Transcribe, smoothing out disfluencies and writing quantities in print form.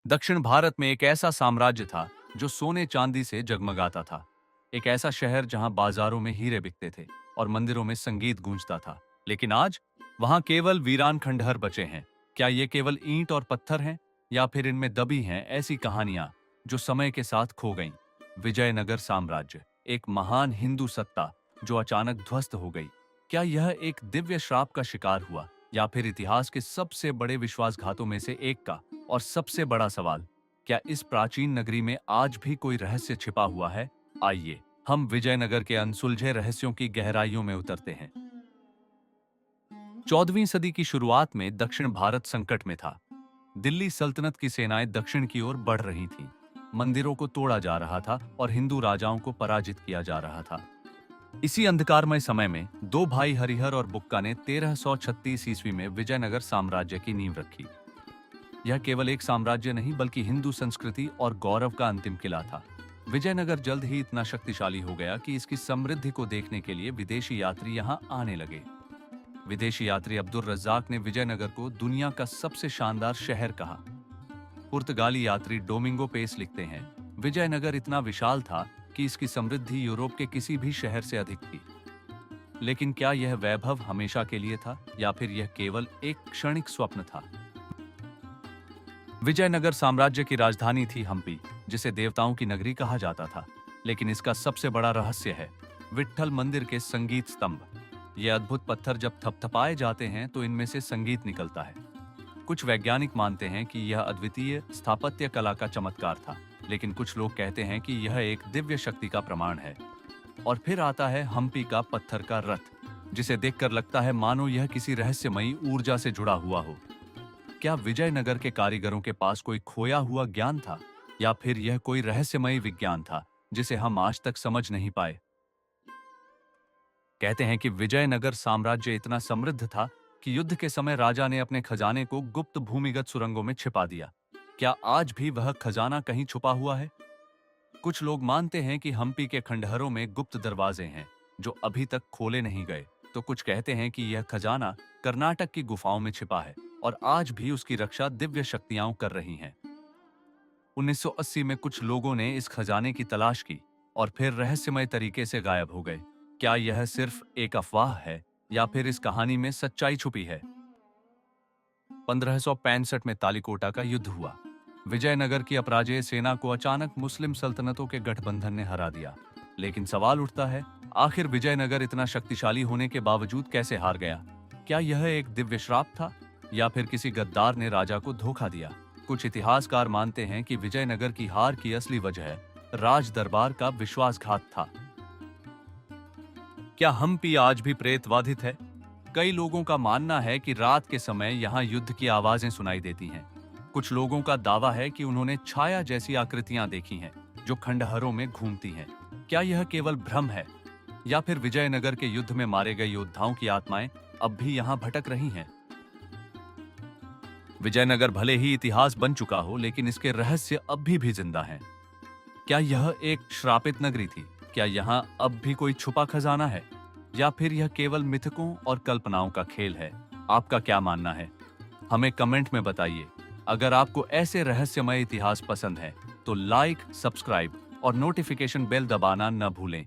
दक्षिण भारत में एक ऐसा साम्राज्य था जो सोने चांदी से जगमगाता था। एक ऐसा शहर जहां बाजारों में हीरे बिकते थे और मंदिरों में संगीत गूंजता था। लेकिन आज वहां केवल वीरान खंडहर बचे हैं। क्या ये केवल ईंट और पत्थर हैं या फिर इनमें दबी हैं ऐसी कहानियां जो समय के साथ खो गईं? विजयनगर साम्राज्य, एक महान हिंदू सत्ता जो अचानक ध्वस्त हो गई। क्या यह एक दिव्य श्राप का शिकार हुआ या फिर इतिहास के सबसे बड़े विश्वासघातों में से एक का? और सबसे बड़ा सवाल, क्या इस प्राचीन नगरी में आज भी कोई रहस्य छिपा हुआ है? आइए हम विजयनगर के अनसुलझे रहस्यों की गहराइयों में उतरते हैं। 14वीं सदी की शुरुआत में दक्षिण भारत संकट में था। दिल्ली सल्तनत की सेनाएं दक्षिण की ओर बढ़ रही थीं। मंदिरों को तोड़ा जा रहा था और हिंदू राजाओं को पराजित किया जा रहा था। इसी अंधकारमय समय में दो भाई हरिहर और बुक्का ने 1336 ईस्वी में विजयनगर साम्राज्य की नींव रखी। यह केवल एक साम्राज्य नहीं बल्कि हिंदू संस्कृति और गौरव का अंतिम किला था। विजयनगर जल्द ही इतना शक्तिशाली हो गया कि इसकी समृद्धि को देखने के लिए विदेशी यात्री यहां आने लगे। विदेशी यात्री अब्दुल रज्जाक ने विजयनगर को दुनिया का सबसे शानदार शहर कहा। पुर्तगाली यात्री डोमिंगो पेस लिखते हैं, विजयनगर इतना विशाल था कि इसकी समृद्धि यूरोप के किसी भी शहर से अधिक थी। लेकिन क्या यह वैभव हमेशा के लिए था या फिर यह केवल एक क्षणिक स्वप्न था? विजयनगर साम्राज्य की राजधानी थी हम्पी, जिसे देवताओं की नगरी कहा जाता था। लेकिन इसका सबसे बड़ा रहस्य है विट्ठल मंदिर के संगीत स्तंभ। ये अद्भुत पत्थर जब थपथपाए जाते हैं तो इनमें से संगीत निकलता है। कुछ वैज्ञानिक मानते हैं कि यह अद्वितीय स्थापत्य कला का चमत्कार था, लेकिन कुछ लोग कहते हैं कि यह एक दिव्य शक्ति का प्रमाण है। और फिर आता है हम्पी का पत्थर का रथ, जिसे देखकर लगता है मानो यह किसी रहस्यमयी ऊर्जा से जुड़ा हुआ हो। क्या विजयनगर के कारीगरों के पास कोई खोया हुआ ज्ञान था या फिर यह कोई रहस्यमयी विज्ञान था जिसे हम आज तक समझ नहीं पाए? कहते हैं कि विजयनगर साम्राज्य इतना समृद्ध था कि युद्ध के समय राजा ने अपने खजाने को गुप्त भूमिगत सुरंगों में छिपा दिया। क्या आज भी वह खजाना कहीं छुपा हुआ है? कुछ लोग मानते हैं कि हम्पी के खंडहरों में गुप्त दरवाजे हैं जो अभी तक खोले नहीं गए। तो कुछ कहते हैं कि यह खजाना कर्नाटक की गुफाओं में छिपा है और आज भी उसकी रक्षा दिव्य शक्तियां कर रही हैं। 1980 में कुछ लोगों ने इस खजाने की तलाश की और फिर रहस्यमय तरीके से गायब हो गए। क्या यह सिर्फ एक अफवाह है या फिर इस कहानी में सच्चाई छुपी है? 1565 में तालिकोटा का युद्ध हुआ। विजयनगर की अपराजेय सेना को अचानक मुस्लिम सल्तनतों के गठबंधन ने हरा दिया। लेकिन सवाल उठता है, आखिर विजयनगर इतना शक्तिशाली होने के बावजूद कैसे हार गया? क्या यह एक दिव्य श्राप था या फिर किसी गद्दार ने राजा को धोखा दिया? कुछ इतिहासकार मानते हैं कि विजयनगर की हार की असली वजह राज दरबार का विश्वासघात था। क्या हम्पी आज भी प्रेतवाधित है? कई लोगों का मानना है कि रात के समय यहाँ युद्ध की आवाजें सुनाई देती हैं। कुछ लोगों का दावा है कि उन्होंने छाया जैसी आकृतियां देखी हैं जो खंडहरों में घूमती हैं। क्या यह केवल भ्रम है या फिर विजयनगर के युद्ध में मारे गए योद्धाओं की आत्माएं अब भी यहाँ भटक रही हैं? विजयनगर भले ही इतिहास बन चुका हो, लेकिन इसके रहस्य अब भी जिंदा हैं। क्या यह एक श्रापित नगरी थी? क्या यहाँ अब भी कोई छुपा खजाना है या फिर यह केवल मिथकों और कल्पनाओं का खेल है? आपका क्या मानना है? हमें कमेंट में बताइए। अगर आपको ऐसे रहस्यमय इतिहास पसंद है तो लाइक, सब्सक्राइब और नोटिफिकेशन बेल दबाना न भूलें।